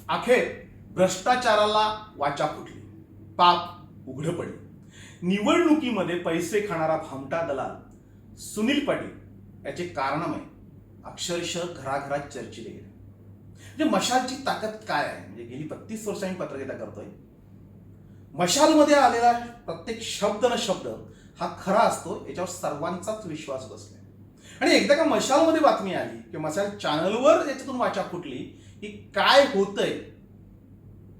अखेर भ्रष्टाचाराला वाचा फुटली, पाप उघडं पडले. निवडणुकीमध्ये पैसे खाणारा भामटा दलाल सुनील पाटील याचे कारनामे अक्षरशः घराघरात चर्चिले गेले. म्हणजे मशालची ताकद काय आहे? म्हणजे गेली 32 वर्ष आम्ही पत्रकारिता करतोय. मशालमध्ये आलेला प्रत्येक शब्द न शब्द हा खरा असतो, याच्यावर सर्वांचाच विश्वास बसलाय. आणि एकदा का मशालमध्ये बातमी आली की मशाल चॅनलवर याच्यातून वाचा फुटली की काय होतंय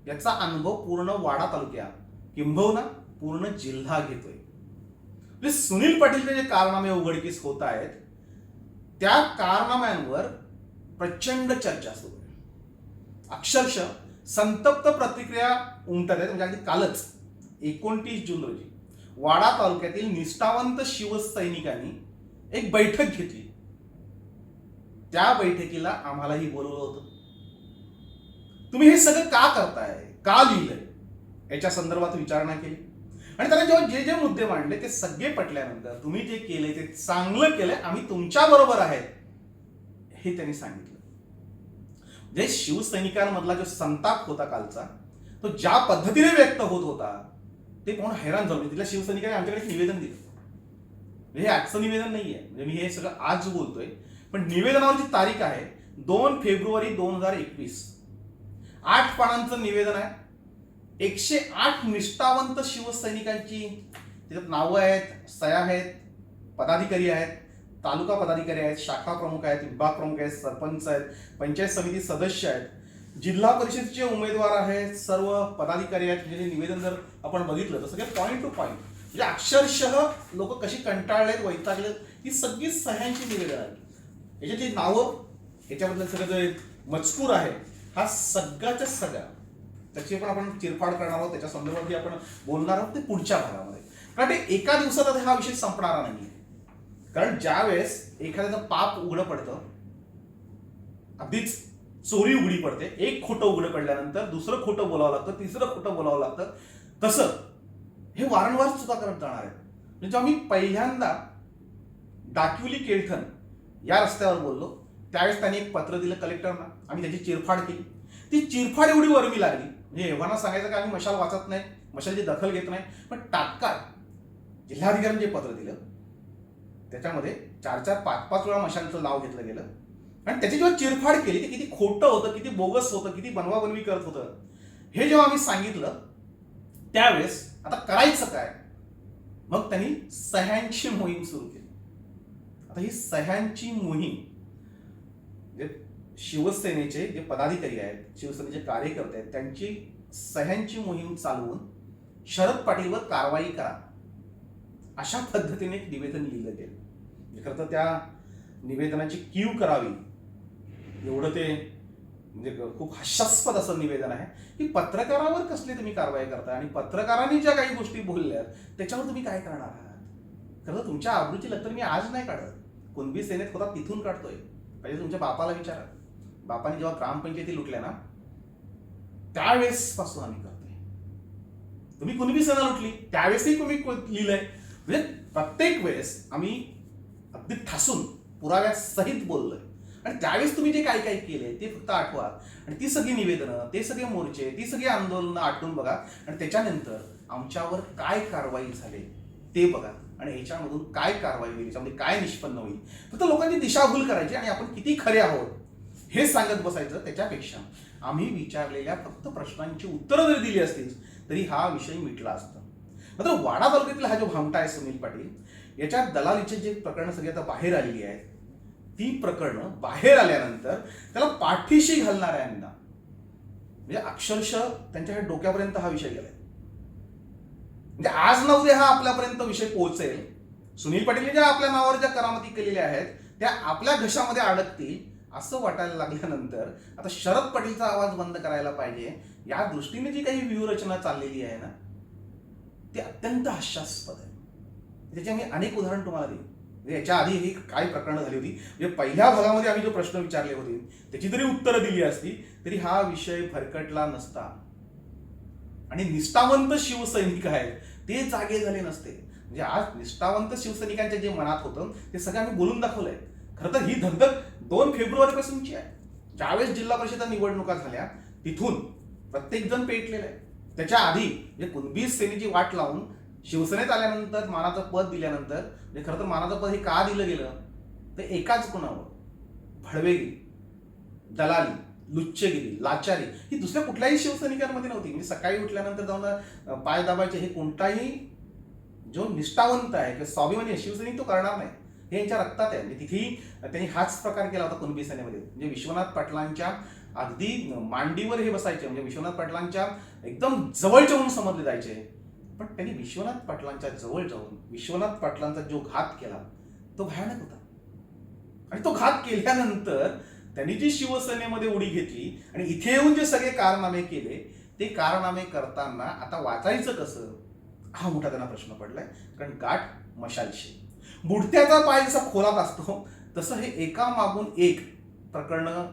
याचा अनुभव पूर्ण वाडा तालुक्या किंबहुना पूर्ण जिल्हा घेतोय. म्हणजे सुनील पाटीलचे जे कारनामे उघडकीस होत आहेत त्या कारनाम्यांवर प्रचंड चर्चा सुरू आहे. अक्षरशः संतप्त प्रतिक्रिया उमटत आहेत. म्हणजे अगदी कालच 29 जून रोजी वाडा तालुक्यातील निष्ठावंत शिवसैनिकांनी एक बैठक घेतली. त्या बैठकीला आम्हालाही बोलवलं होतं. तुम्ही हे सगळं का करताय, का लिहिलंय याच्या संदर्भात विचारणा केली. आणि त्यांना जेव्हा जे जे मुद्दे मांडले ते सगळे पटल्यानंतर तुम्ही जे केलंय ते चांगलं केलंय, आम्ही तुमच्या बरोबर आहेत हे त्यांनी सांगितलं. जे शिवसैनिकांमधला जो संताप होता कालचा, तो ज्या पद्धतीने व्यक्त होत होता ते पाहून हैराण झालो. तिथल्या शिवसैनिकांनी आमच्याकडे निवेदन दिलं. हे आजचं निवेदन नाहीये, म्हणजे मी हे सगळं आज बोलतोय, पण निवेदनावरची तारीख आहे 2 फेब्रुवारी 2021. 8 पानांचं निवेदन आहे. 108 निष्ठावंत शिवसैनिकांची त्याच्यात नावं आहेत, सह्या आहेत, पदाधिकारी आहेत, तालुका पदाधिकारी आहेत, शाखा प्रमुख आहेत, विभाग प्रमुख आहेत, सरपंच आहेत, पंचायत समिती सदस्य आहेत, जिल्हा परिषदेचे उमेदवार आहेत, सर्व पदाधिकारी आहेत. म्हणजे निवेदन जर आपण बघितलं तर सगळे पॉईंट टू पॉईंट, म्हणजे अक्षरशः लोक कशी कंटाळलेत, वैतागलेत, ही सगळी सह्यांची निवेदन आहेत. याच्यातली नावं, याच्याबद्दल सगळं जे मजकूर आहे हा सगळ्याच्या सगळ्या त्याची पण आपण चिरफाड करणार आहोत. त्याच्या संदर्भात आपण बोलणार आहोत ते पुढच्या भागामध्ये. कारण ते एका दिवसात हा विषय संपणारा नाही. कारण ज्या वेळेस एखाद्याचं पाप उघडं पडतं, अगदीच चोरी उघडी पडते, एक खोटं उघडं पडल्यानंतर दुसरं खोटं बोलावं लागतं, तिसरं खोटं बोलावं लागतं, तसं हे वारंवार चुका करत जाणार आहेत. म्हणजे आम्ही पहिल्यांदा डाकिवली केळथण या रस्त्यावर बोललो त्यावेळेस त्यांनी एक पत्र दिलं कलेक्टरना. आम्ही त्याची चिरफाड केली. ती चिरफाड एवढी वरवी लागली, म्हणजे एव्हाना सांगायचं की आम्ही मशाल वाचत नाही, मशालची दखल घेत नाही, पण तात्काळ जिल्हाधिकाऱ्यांनी जे पत्र दिलं त्याच्यामध्ये 4-4, 5-5 वेळा मशालचं नाव घेतलं गेलं. आणि त्याची जेव्हा चिरफाड केली ते किती खोटं होतं, किती बोगस होतं, किती बनवाबनवी करत होतं हे जेव्हा आम्ही सांगितलं त्यावेळेस आता करायचं काय, मग त्यांनी सह्यांची मोहीम सुरू केली. आता ही सह्यांची मोहीम जे शिवसेनेचे जे पदाधिकारी आहेत, शिवसेनेचे कार्यकर्ते आहेत, त्यांची सह्यांची मोहीम चालवून शरद पाटीलवर कारवाई करा अशा पद्धतीने एक निवेदन लिहिलं गेलं. खरं तर त्या निवेदनाची कीव करावी एवढं ते म्हणजे खूप हास्यास्पद असं निवेदन आहे की पत्रकारावर कसली तुम्ही कारवाई करताय आणि पत्रकारांनी ज्या काही गोष्टी बोलल्या त्याच्यावर तुम्ही काय करणार आहात. खरं तर तुमच्या आबरूची लत्तर मी आज नाही काढत, कुणबी सेनेत होता तिथून काढतोय. पाहिजे तुमच्या बापाला विचारा. बापाने जेव्हा ग्रामपंचायती लुटल्या ना त्यावेळेस पासून आम्ही करतोय. तुम्ही कुणबी सेना लुटली त्यावेळेसही तुम्ही लिहिलंय. म्हणजे प्रत्येक वेळेस आम्ही अगदी ठासून पुराव्यासहित बोललोय. आणि त्यावेळेस तुम्ही जे काही काही केले ते फक्त आठवा. आणि ती सगळी निवेदनं, ते सगळे मोर्चे, ती सगळी आंदोलनं आठवून बघा. आणि त्याच्यानंतर आमच्यावर काय कारवाई झाली ते बघा. आणि याच्यामधून काय कारवाई होईल, याच्यामध्ये काय निष्पन्न होईल. फक्त लोकांची दिशाभूल करायची आणि आपण किती खरे आहोत हे सांगत बसायचं. त्याच्यापेक्षा आम्ही विचारलेल्या फक्त प्रश्नांची उत्तरं जरी दिली असतील तरी हा विषय मिटला असता. मात्र वाडा तालुक्यातील हा जो भामटा आहे सुनील पाटील याच्या दलालीचे जे प्रकरणं सगळी आता बाहेर आलेली आहेत, ती प्रकरणं बाहेर आल्यानंतर त्याला पाठीशी घालणाऱ्यांना म्हणजे अक्षरशः त्यांच्या डोक्यापर्यंत हा विषय गेलाय. म्हणजे आज ना उद्या हा आपल्यापर्यंत विषय पोहोचेल. सुनील पाटील ज्या आपल्या नावावर ज्या करामती केलेल्या आहेत त्या आपल्या घशामध्ये अडकतील असं वाटायला लागल्यानंतर आता शरद पाटीलचा आवाज बंद करायला पाहिजे या दृष्टीने जी काही व्यूहरचना चाललेली आहे ना ती अत्यंत हास्यास्पद आहे. त्याची आम्ही अनेक उदाहरण तुम्हाला देऊ. म्हणजे याच्या आधी ही काय प्रकरणं झाली होती, म्हणजे पहिल्या भागामध्ये आम्ही जो प्रश्न विचारले होते त्याची जरी उत्तरं दिली असती तरी हा विषय भरकटला नसता आणि निष्ठावंत शिवसैनिक आहेत ते जागे झाले नसते. म्हणजे आज निष्ठावंत शिवसैनिकांच्या जे मनात होतं ते सगळं आम्ही बोलून दाखवलंय. खरं तर ही धगधग 2 फेब्रुवारी पासूनची आहे. ज्यावेळेस जिल्हा परिषद निवडणुका झाल्या तिथून प्रत्येक जण पेटलेला आहे. त्याच्या आधी म्हणजे कुणबी सेनेची वाट लावून शिवसेनेत आल्यानंतर मानाचं पद दिल्यानंतर, म्हणजे खरं तर मानाचं पद हे का दिलं गेलं तर एकाच गुणावर, भडवेगिरी, दलाली, लुच्चगिरी, लाचारी ही दुसऱ्या कुठल्याही शिवसैनिकांमध्ये नव्हती. म्हणजे सकाळी उठल्यानंतर जाऊन पाय दाबायचे हे कोणताही जो निष्ठावंत आहे किंवा स्वाभिमानी आहे शिवसैनिक तो करणार नाही. हे यांच्या रक्तात आहे. म्हणजे तिथेही त्यांनी हाच प्रकार केला होता कुणबी सेनेमध्ये. म्हणजे विश्वनाथ पाटलांच्या अगदी मांडीवर हे बसायचे, म्हणजे विश्वनाथ पाटलांच्या एकदम जवळचे म्हणून समजले जायचे. पण त्यांनी विश्वनाथ पाटलांच्या जवळ जाऊन विश्वनाथ पाटलांचा जो घात केला तो भयानक होता. आणि तो घात केल्यानंतर त्यांनी जी शिवसेनेमध्ये उडी घेतली आणि इथे येऊन जे सगळे कारनामे केले ते कारनामे करताना आता वाचायचं कसं हा मोठा त्यांना प्रश्न पडलाय. कारण गाठ मशालशी, बुडत्याचा पाय जसा खोलात असतो तसं हे एका मागून एक प्रकरणं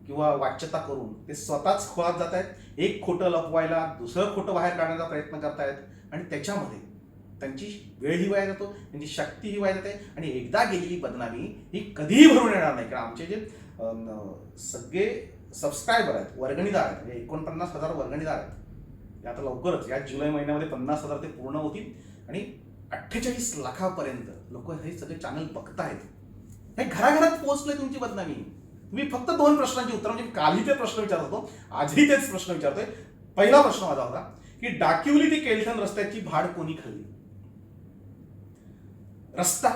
किंवा वाच्यता करून ते स्वतःच खोलात जात आहेत. एक खोटं लपवायला दुसरं खोटं बाहेर काढण्याचा प्रयत्न करतायत आणि त्याच्यामध्ये त्यांची वेळही वाया जातो, त्यांची शक्तीही वाया जाते आणि एकदा गेलेली बदनामी ही कधीही भरून येणार नाही. कारण आमचे जे सगळे सबस्क्रायबर आहेत, वर्गणीदार आहेत, म्हणजे 49,000 वर्गणीदार आहेत. आता लवकरच या जुलै महिन्यामध्ये 50,000 ते पूर्ण होतील आणि 48 लाखापर्यंत लोक हे सगळे चॅनल बघतायत. हे घराघरात पोहोचले तुमची बदनामी. मी फक्त 2 प्रश्नांची उत्तर, म्हणजे कालही ते प्रश्न विचारत होतो, आजही तेच प्रश्न विचारतोय. पहिला प्रश्न माझा होता की डाकिवली ते केळठण रस्त्याची भाड कोणी खाल्ली? रस्ता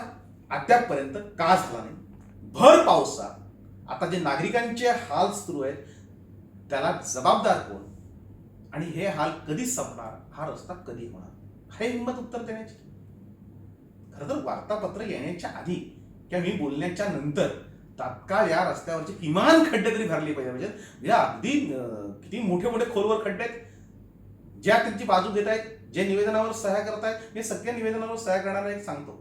अद्यापपर्यंत का झाला नाही? भर पावसात आता जे नागरिकांचे हाल सुरू आहेत त्याला जबाबदार कोण? आणि हे हाल कधी संपणार? हा रस्ता कधी होणार? हे हिंमत उत्तर देण्याची. खरं तर वार्तापत्र येण्याच्या आधी किंवा मी बोलण्याच्या नंतर तात्काळ या रस्त्यावरचे किमान खड्डे तरी भरले पाहिजे. म्हणजे अगदी किती मोठे मोठे खोलवर खड्डे आहेत. ज्या त्यांची बाजू घेत आहेत, जे निवेदनावर सह्या करतायत, हे सगळ्या निवेदनावर सह्या करणारा एक सांगतो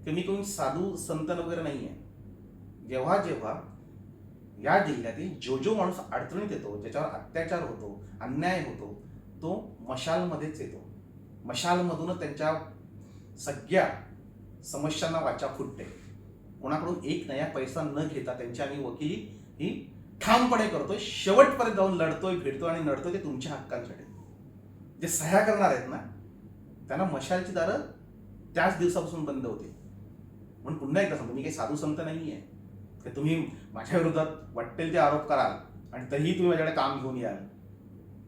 की मी कोणी साधू संत वगैरे नाही आहे. जेव्हा जेव्हा या जिल्ह्यातील जो माणूस अडचणीत येतो, ज्याच्यावर अत्याचार होतो, अन्याय होतो, तो मशालमध्येच येतो. मशालमधूनच त्यांच्या सगळ्या समस्यांना वाचा फुटते. कोणाकडून एक नया पैसा न घेता त्यांची आम्ही वकिली ही ठामपणे करतोय. शेवटपर्यंत जाऊन लढतोय, भेटतोय आणि लढतोय ते तुमच्या हक्कांसाठी. जे सह्या करणार आहेत ना त्यांना मशालची दारं त्याच दिवसापासून बंद होते. म्हणून पुन्हा एकदा सांगतो, मी काही साधू संत नाही आहे की तुम्ही माझ्या विरोधात वाटेल ते आरोप कराल आणि तरीही तुम्ही माझ्याकडे काम घेऊन याल.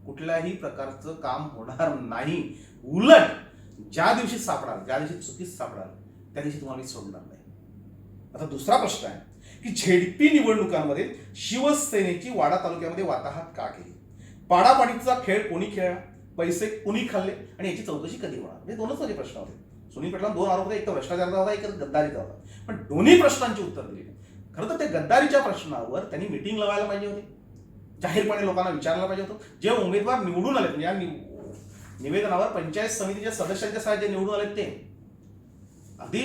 कुठल्याही प्रकारचं काम होणार नाही. उलट ज्या दिवशी सापडाल, ज्या दिवशी चुकीच सापडाल त्या दिवशी तुम्हाला मी सोडणार नाही. आता दुसरा प्रश्न आहे की झेडपी निवडणुकांमध्ये शिवसेनेची वाडा तालुक्यामध्ये वाताहत का केली? पाडापाडीचा खेळ कोणी खेळला? पैसे कोणी खाल्ले? आणि याची चौकशी कधी होणार? हे 2च माझे प्रश्न होते. सुनील पाटलांना 2 आरोप होते, एक तर भ्रष्टाचाराचा होता, एक गद्दारीचा होता. पण दोन्ही प्रश्नांची उत्तर दिली. खरं तर त्या गद्दारीच्या प्रश्नावर त्यांनी मिटिंग लावायला पाहिजे होती, जाहीरपणे लोकांना विचारलं पाहिजे होतं. जे उमेदवार निवडून आले म्हणजे या निवेदनावर पंचायत समितीच्या सदस्यांच्या सहाय्याने जे निवडून आले ते अगदी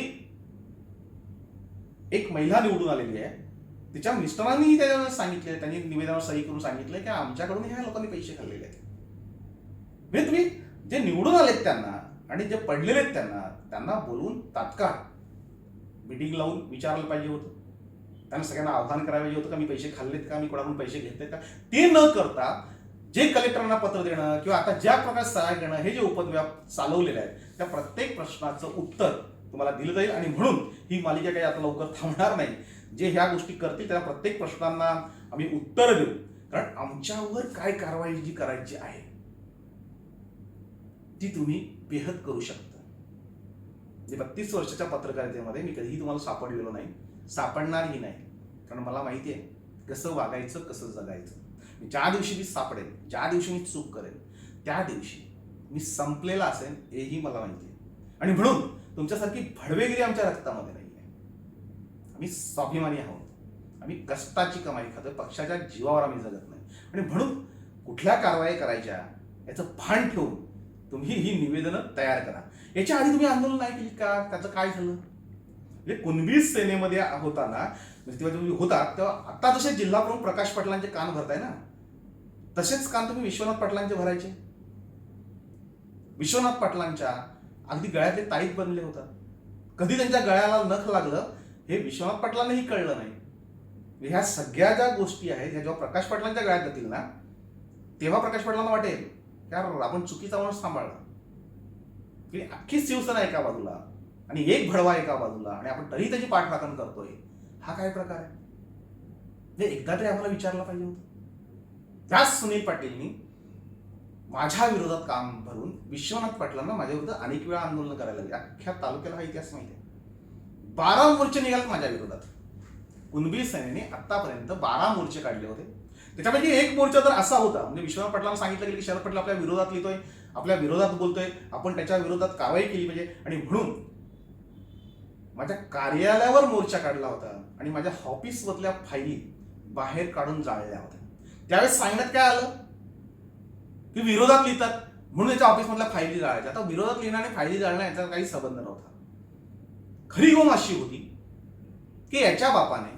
एक महिला निवडून आलेली आहे, तिच्या मिस्टरांनी त्याच्यावर सांगितले, त्यांनी निवेदनावर सही करून सांगितलं की आमच्याकडून ह्या लोकांनी पैसे खाल्लेले आहेत. म्हणजे तुम्ही जे निवडून आलेत त्यांना आणि जे पडलेले आहेत त्यांना बोलून तात्काळ मीटिंग लावून विचारायला पाहिजे होतं. त्यांना सगळ्यांना आव्हान करायला पाहिजे होतं का मी पैसे खाल्लेत का, मी कोणाकडून पैसे घेतलेत का. ते न करता जे कलेक्टरांना पत्र देणं किंवा आता ज्या प्रकारे सहाय्य करणं हे जे उपद्व्याप चालवलेले आहेत त्या प्रत्येक प्रश्नाचं उत्तर तुम्हाला दिलं जाईल. आणि म्हणून ही मालिका काही आता लवकर थांबणार नाही. जे ह्या गोष्टी करतील त्या प्रत्येक प्रश्नांना आम्ही उत्तर देऊ. कारण आमच्यावर काय कारवाई जी करायची आहे ती तुम्ही बेहद करू शकता. म्हणजे 32 वर्षाच्या पत्रकारितेमध्ये मी कधीही तुम्हाला सापडलेलो नाही, सापडणारही नाही. कारण मला माहिती आहे कसं वागायचं, कसं जगायचं. ज्या दिवशी मी सापडेल, ज्या दिवशी मी चूक करेल त्या दिवशी मी संपलेला असेल हेही मला माहिती आहे. आणि म्हणून तुमच्यासारखी भडवेगिरी आमच्या रक्तामध्ये नाही आहे. आम्ही स्वाभिमानी आहोत, आम्ही कष्टाची कमाई खातोय, पक्षाच्या जीवावर आम्ही जगत नाही. आणि म्हणून कुठल्या कारवाई करायच्या याचं भान ठेवून तुम्ही ही निवेदनं तयार करा. याच्या आधी तुम्ही आंदोलन नाही केली का? त्याचं काय झालं? म्हणजे कुणबी सेनेमध्ये होताना तेव्हा तुम्ही होता तेव्हा आता जसे जिल्हा प्रमुख प्रकाश पाटलांचे कान भरताय ना तसेच कान तुम्ही विश्वनाथ पाटलांचे भरायचे. विश्वनाथ पाटलांच्या अगदी गळ्यातले ताईत बनले होतात. कधी त्यांच्या गळ्याला नख लागलं हे विश्वनाथ पाटलांनाही कळलं नाही. ह्या सगळ्या ज्या गोष्टी आहेत ह्या जेव्हा प्रकाश पाटलांच्या गळ्यात जातील ना तेव्हा प्रकाश पडलांना वाटेल यार आपण चुकीचा माणूस सांभाळला, की अख्खी शिवसेना एका बाजूला आणि एक भडवा एका बाजूला आणि आपण तरी त्याची पाठराखण करतोय. हा काय प्रकार आहे? एकदा तरी आम्हाला विचारलं पाहिजे होतं. त्याच सुनील पाटीलनी माझ्या विरोधात काम भरून विश्वनाथ पाटलांना माझ्या विरुद्ध अनेक वेळा आंदोलन करायला लागले. अख्ख्या तालुक्याला हा इतिहास माहिती आहे. 12 मोर्चे निघाले माझ्या विरोधात. कुणबी सेनेने आतापर्यंत 12 मोर्चे काढले होते. त्याच्यापैकी एक मोर्चा तर असा होता, म्हणजे विश्वनाथ पाटलांना सांगितलं गेलं की शरद पटेल आपल्या विरोधात लिहितोय, आपल्या विरोधात बोलतोय, आपण त्याच्या विरोधात कारवाई केली पाहिजे, आणि म्हणून माझ्या कार्यालयावर मोर्चा काढला होता आणि माझ्या ऑफिसमधल्या फायली बाहेर काढून जाळल्या होत्या. त्यावेळेस सांगण्यात काय आलं की विरोधात लिहितात म्हणून याच्या ऑफिसमधल्या फायली जाळायच्या. आता विरोधात लिहिण्याने फायली जाळणं याचा काही संबंध नव्हता. खरी गोम अशी होती की याच्या बापाने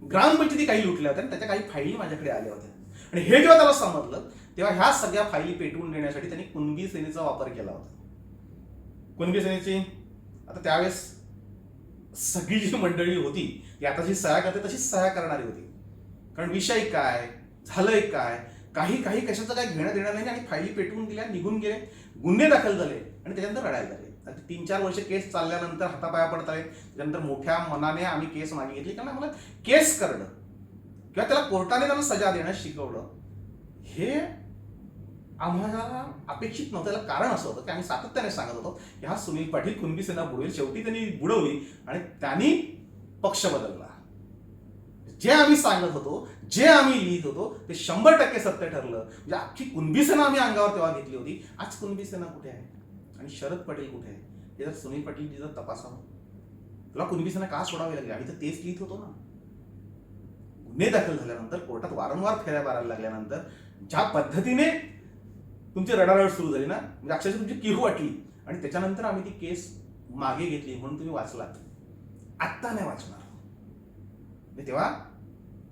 ग्रामपंचायती काही लुटल्या होत्या आणि त्याच्या काही फायली माझ्याकडे आल्या होत्या, आणि हे जेव्हा त्याला समजलं तेव्हा ह्या सगळ्या फायली पेटवून देण्यासाठी त्यांनी कुणबी सेनेचा वापर केला होता. कुणबी सेनेची आता त्यावेळेस सगळी जी मंडळी होती ती आता जी सह्या करते तशीच सह्या करणारी होती. कारण विषय काय झालंय काय, काही काही कशाचं काय घेणं देणं नाही, आणि फायली पेटवून दिल्या, निघून गेले, गुन्हे दाखल झाले आणि त्याच्यानंतर रडायला लागले. 3-4 वर्ष केस चालल्यानंतर हातापाया पडत आले. त्याच्यानंतर मोठ्या मनाने आम्ही केस मागे घेतली, कारण आम्हाला केस करणं किंवा त्याला कोर्टाने त्याला सजा देणं शिकवलं हे आम्हाला अपेक्षित नव्हतं. त्याला कारण असं होतं की आम्ही सातत्याने सांगत होतो की हा सुनील पाटील कुणबी सेना बुडवेल. शेवटी त्यांनी बुडवली आणि त्यांनी पक्ष बदलला. जे आम्ही सांगत होतो, जे आम्ही लिहित होतो ते 100% सत्य ठरलं. म्हणजे अख्खी कुणबी सेना आम्ही अंगावर तेव्हा घेतली होती. आज कुणबी सेना कुठे आहे आणि शरद पटेल कुठे आहे हे जर सुनील पाटील जर तपासावं. तुला कुणबी सेना का सोडावी लागली? आम्ही तर तेच लिहित होतो ना. गुन्हे दाखल झाल्यानंतर, कोर्टात वारंवार फेऱ्या मारायला लागल्यानंतर, ज्या पद्धतीने तुमची रडारड सुरू झाली ना, म्हणजे अक्षरशः तुमची किहू वाटली, आणि त्याच्यानंतर आम्ही ती केस मागे घेतली म्हणून तुम्ही वाचलात. आत्ता नाही वाचणार. तेव्हा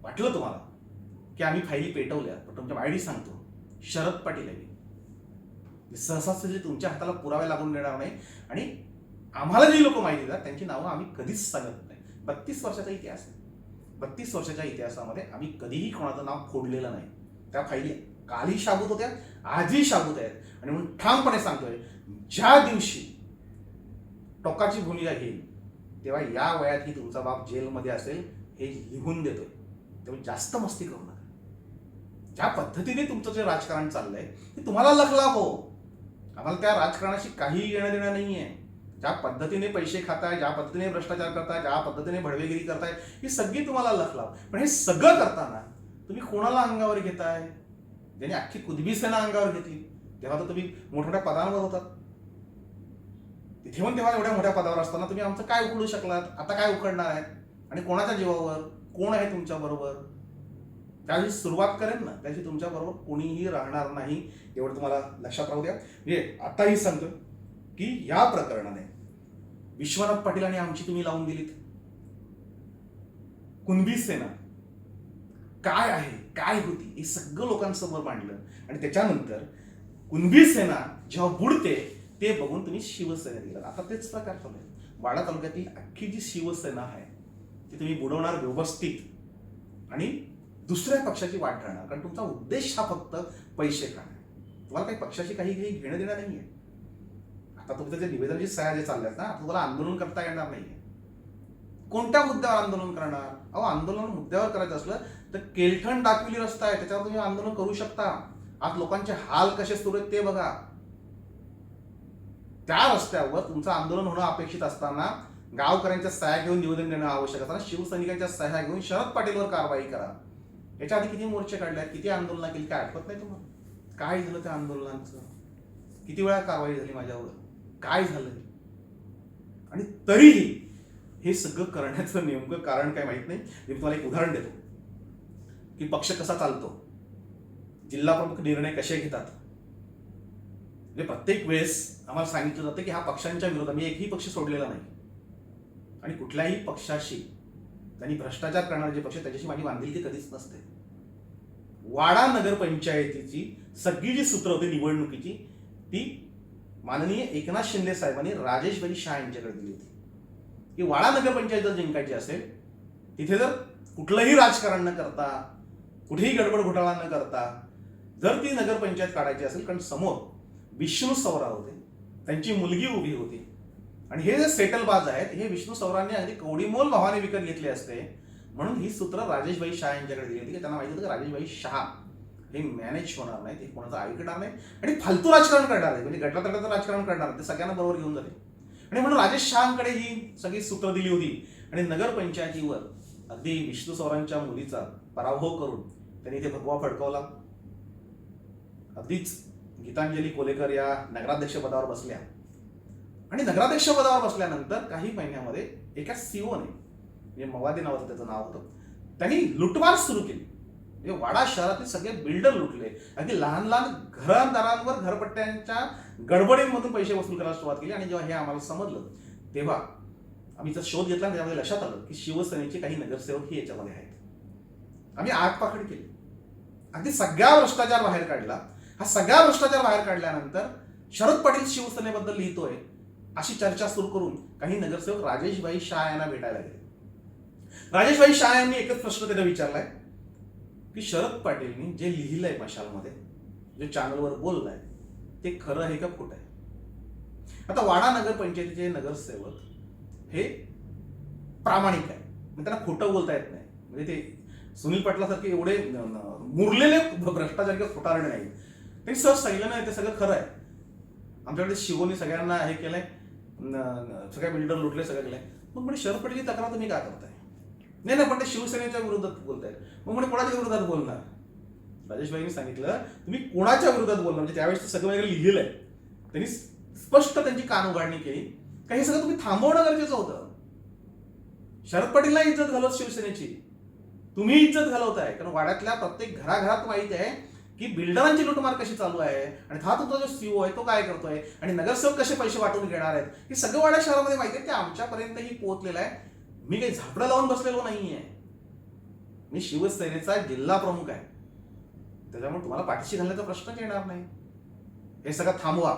वाटलं तुम्हाला की आम्ही फायली पेटवल्या, पण तुमच्या आयडी सांगतो, शरद पाटील आहे. सहसा तुमच्या हाताला पुरावे लागून देणार नाही, आणि आम्हाला जी लोक माहिती देतात त्यांची नावं आम्ही कधीच सांगत नाही. 32 वर्षाचा इतिहास आहे. 32 वर्षाच्या इतिहासामध्ये आम्ही कधीही कोणाचं नाव फोडलेलं नाही. त्या फायली कालही शाबूत होत्या, आजही शाबूत आहेत, आणि म्हणून ठामपणे सांगतोय, ज्या दिवशी टोकाची भूमिका घेईल तेव्हा या वयातही तुमचा बाप जेलमध्ये असेल हे लिहून देतोय. तेव्हा जास्त मस्ती करू नका. ज्या पद्धतीने तुमचं जे राजकारण चाललंय ते तुम्हाला लखलाभ हो. आम्हाला त्या राजकारणाशी काही घेणं देणं नाहीये. ज्या पद्धतीने पैसे खाताय, ज्या पद्धतीने भ्रष्टाचार करताय, ज्या पद्धतीने भडवेगिरी करताय, ही सगळी तुम्हाला लखलाभ. पण हे सगळं करताना तुम्ही कोणाला अंगावर घेताय? ज्याने अख्खी कुणबी सेना अंगावर घेतली. तेव्हा तर तुम्ही मोठमोठ्या पदांवर होतात. तिथे पण तेव्हा एवढ्या मोठ्या पदावर असताना तुम्ही आमचं काय उकडू शकलात? आता काय उकडणार आहे? आणि कोणाच्या जीवावर? कोण आहे तुमच्या बरोबर? त्याची सुरुवात करेन ना, त्याची तुमच्या बरोबर कोणीही राहणार नाही, एवढं तुम्हाला लक्षात राहू द्या. म्हणजे आताही सांगतोय की या प्रकरणाने विश्वनाथ पाटील आणि आमची तुम्ही लावून दिलीत. कुणबी सेना काय आहे, काय होती, हे सगळं लोकांसमोर मांडलं, आणि त्याच्यानंतर कुणबी सेना जेव्हा बुडते ते बघून तुम्ही शिवसेना दिला. आता तेच प्रकार चालू आहे. वाडा तालुक्यातील अख्खी जी शिवसेना आहे ती तुम्ही बुडवणार व्यवस्थित, आणि दुसऱ्या पक्षाची वाट राहणार. कारण तुमचा उद्देश हा फक्त पैसे खाणे. तुम्हाला काही पक्षाशी काही घेणं देणं नाहीये. आता तुमचं जे निवेदनाची सह्या जे चालल्यात ना, तुम्हाला आंदोलन करता येणार नाहीये. कोणत्या मुद्द्यावर आंदोलन करणार? अहो, आंदोलन मुद्द्यावर करायचं असलं तर केलठण डाकविली रस्ता आहे, त्याच्यावर तुम्ही आंदोलन करू शकता. आज लोकांचे हाल कसे सुरू आहेत ते बघा. त्या रस्त्यावर तुमचं आंदोलन होणं अपेक्षित असताना, गावकऱ्यांच्या सह्या घेऊन निवेदन देणं आवश्यक असताना, शिवसैनिकांच्या सह्या घेऊन शरद पाटीलवर कारवाई करा. याच्या आधी किती मोर्चे काढले, किती आंदोलन केली, काय आठवत नाही तुम्हाला? काय झालं त्या आंदोलनांचं? किती वेळा कारवाई झाली माझ्यावर? काय झालं? आणि तरीही हे सगळं करण्याचं नेमकं कारण काय माहित नाही. मी तुम्हाला एक उदाहरण देतो की पक्ष कसा चालतो, जिल्हा प्रमुख निर्णय कसे घेतात. म्हणजे प्रत्येक वेळेस आम्हाला सांगितलं जातं की हा पक्षांच्या विरोधात, मी एकही पक्ष सोडलेला नाही, आणि कुठल्याही पक्षाशी त्यांनी भ्रष्टाचार करणारे जे पक्ष त्याच्याशी माझी बांधिलकी कधीच नसते. वाडा नगरपंचायतीची सगळी जी सूत्र होती निवडणुकीची ती माननीय एकनाथ शिंदे साहेबांनी राजेश शाह यांच्याकडे दिली होती की वाडा नगरपंचायत जर जिंकायची असेल तिथे जर कुठलंही राजकारण न करता, कुठेही गडबड घोटाळा न करता, जर ती नगरपंचायत काढायची असेल, कारण समोर विष्णू सवरा होते, त्यांची मुलगी उभी होती आणि हे जे सेटलबाज आहेत हे विष्णू सवरांनी अगदी कवडीमोल भावाने विकत घेतले असते. म्हणून ही सूत्र राजेशभाई शाह यांच्याकडे दिली होती की त्यांना माहिती होतं की राजेशभाई शाह हे मॅनेज होणार नाही, ते कोणाचं ऐकणार नाही आणि फालतू राजकारण करणार आहे, म्हणजे गटातटाचं राजकारण करणार, ते सगळ्यांना बरोबर घेऊन जाते. आणि म्हणून राजेश शहाकडे ही सगळी सूत्र दिली होती आणि नगरपंचायतीवर अगदी विष्णू सवरांच्या मुलीचा पराभव करून त्यांनी इथे भगवा फडकवला. अगदीच गीतांजली कोलेकर या नगराध्यक्ष पदावर बसल्या आणि नगराध्यक्ष पदावर बसल्यानंतर काही महिन्यामध्ये एका सीओने, म्हणजे मवादी नावाचं त्याचं नाव होतं, त्यांनी लुटमार सुरू केली. म्हणजे वाडा शहरातील सगळे बिल्डर लुटले, अगदी लहान लहान घरदारांवर घरपट्ट्यांच्या गडबडींमधून पैसे वसूल करायला सुरुवात केली. आणि जेव्हा हे आम्हाला समजलं तेव्हा आम्ही जर शोध घेतला त्यामध्ये लक्षात आलं की शिवसेनेचे काही नगरसेवक ही याच्यामध्ये आहेत. आम्ही आगपाखड केली, अगदी सगळा भ्रष्टाचार बाहेर काढला. हा सगळा भ्रष्टाचार बाहेर काढल्यानंतर शरद पाटील शिवसेनेबद्दल लिहितोय अशी चर्चा सुरू करून काही नगरसेवक राजेशभाई शाह यांना भेटायला गेले. राजेशभाई शाह यांनी एकच प्रश्न त्यांना विचारलाय की शरद पाटीलनी जे लिहिलंय मशालमध्ये, जे चॅनलवर बोललाय, ते खरं आहे का खोटं आहे? आता वाडा नगरपंचायतीचे नगरसेवक हे प्रामाणिक आहे, त्यांना खोटं बोलता येत नाही. म्हणजे ते सुनील पाटलासारखे एवढे मुरलेले भ्रष्टाचारी खोटारडे नाही. त्यांनी सहज सांगितलं नाही ते सगळं खरं आहे. आमच्याकडे शिवोनी सगळ्यांना हे केलंय, सगळ्या बिल्डर लुटले, सगळं केलंय. मग म्हणजे शरद पटेलची तक्रार तुम्ही काय करताय? नाही पण ते शिवसेनेच्या विरोधात बोलताय. मग म्हणजे कोणाच्या विरोधात बोलणार? राजेशभाईंनी सांगितलं तुम्ही कोणाच्या विरोधात बोलणार, म्हणजे त्यावेळेस सगळं वगैरे लिहिलेलं आहे. त्यांनी स्पष्ट त्यांची कान उघडणी केली. काही सगळं तुम्ही थांबवणं गरजेचं होतं. शरद पाटीलला इज्जत घालवत शिवसेनेची तुम्ही इज्जत घालवताय, कारण वाड्यातल्या प्रत्येक घराघरात माहिती आहे की बिल्डरांची लुटमार कशी चालू आहे आणि हा तुमचा जो सीओ आहे तो काय करतोय आणि नगरसेवक कसे पैसे वाटून घेणार आहेत, हे सगळं वाड्या शहरामध्ये माहिती आहे. ते आमच्यापर्यंतही पोहोचलेलं आहे. मी काही झापडं लावून बसलेलो नाहीये. मी शिवसेनेचा जिल्हा प्रमुख आहे, त्याच्यामुळे तुम्हाला पाठीशी घालण्याचा प्रश्नच येणार नाही. हे सगळं थांबवा.